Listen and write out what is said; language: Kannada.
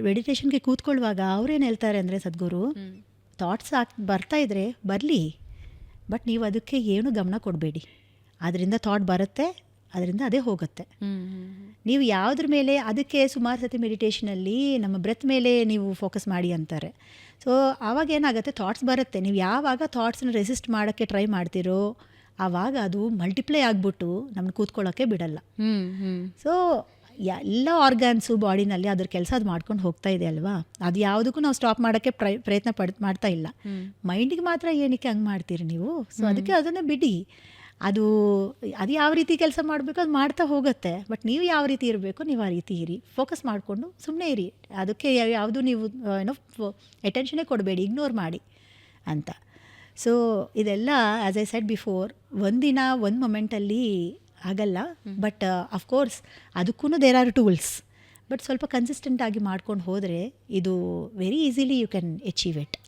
ಮೆಡಿಟೇಷನ್ಗೆ ಕೂತ್ಕೊಳ್ಳುವಾಗ ಅವ್ರೇನು ಹೇಳ್ತಾರೆ ಅಂದರೆ ಸದ್ಗುರು, ಥಾಟ್ಸ್ ಬರ್ತಾ ಇದ್ರೆ ಬರಲಿ, ಬಟ್ ನೀವು ಅದಕ್ಕೆ ಏನು ಗಮನ ಕೊಡಬೇಡಿ. ಅದರಿಂದ ಥಾಟ್ ಬರುತ್ತೆ, ಅದರಿಂದ ಅದೇ ಹೋಗುತ್ತೆ. ನೀವು ಯಾವುದ್ರ ಮೇಲೆ, ಅದಕ್ಕೆ ಸುಮಾರು ಸತಿ ಮೆಡಿಟೇಷನಲ್ಲಿ ನಮ್ಮ ಬ್ರೆತ್ ಮೇಲೆ ನೀವು ಫೋಕಸ್ ಮಾಡಿ ಅಂತಾರೆ. ಸೊ ಆವಾಗ ಏನಾಗುತ್ತೆ, ಥಾಟ್ಸ್ ಬರುತ್ತೆ, ನೀವು ಯಾವಾಗ ಥಾಟ್ಸ್ನ ರೆಸಿಸ್ಟ್ ಮಾಡೋಕ್ಕೆ ಟ್ರೈ ಮಾಡ್ತೀರೋ ಆವಾಗ ಅದು ಮಲ್ಟಿಪ್ಲೈ ಆಗಿಬಿಟ್ಟು ನಮ್ಮನ್ನು ಕೂತ್ಕೊಳ್ಳೋಕ್ಕೆ ಬಿಡಲ್ಲ. ಸೊ ಎಲ್ಲ ಆರ್ಗಾನ್ಸು ಬಾಡಿನಲ್ಲಿ ಅದ್ರ ಕೆಲಸ ಅದು ಮಾಡ್ಕೊಂಡು ಹೋಗ್ತಾ ಇದೆ ಅಲ್ವಾ. ಅದು ಯಾವುದಕ್ಕೂ ನಾವು ಸ್ಟಾಪ್ ಮಾಡೋಕ್ಕೆ ಪ್ರಯತ್ನ ಮಾಡ್ತಾ ಇಲ್ಲ. ಮೈಂಡಿಗೆ ಮಾತ್ರ ಏನಕ್ಕೆ ಹಂಗೆ ಮಾಡ್ತೀರಿ ನೀವು? ಸೊ ಅದಕ್ಕೆ ಅದನ್ನು ಬಿಡಿ. ಅದು ಯಾವ ರೀತಿ ಕೆಲಸ ಮಾಡಬೇಕು ಅದು ಮಾಡ್ತಾ ಹೋಗುತ್ತೆ. ಬಟ್ ನೀವು ಯಾವ ರೀತಿ ಇರಬೇಕು ನೀವು ಆ ರೀತಿ ಇರಿ, ಫೋಕಸ್ ಮಾಡಿಕೊಂಡು ಸುಮ್ಮನೆ ಇರಿ. ಅದಕ್ಕೆ ಯಾವುದು ನೀವು ಏನೋ ಅಟೆನ್ಷನ್ನೇ ಕೊಡಬೇಡಿ, ಇಗ್ನೋರ್ ಮಾಡಿ ಅಂತ. ಸೊ ಇದೆಲ್ಲ ಆ್ಯಸ್ ಐ ಸೆಡ್ ಬಿಫೋರ್, ಒಂದಿನ ಒಂದು ಮೊಮೆಂಟಲ್ಲಿ ಆಗಲ್ಲ. ಬಟ್ ಅಫ್ಕೋರ್ಸ್ ಅದಕ್ಕೂ ದೇರ್ ಆರ್ ಟೂಲ್ಸ್. ಬಟ್ ಸ್ವಲ್ಪ ಕನ್ಸಿಸ್ಟೆಂಟ್ ಆಗಿ ಮಾಡ್ಕೊಂಡು ಹೋದರೆ ಇದು very easily you can achieve it.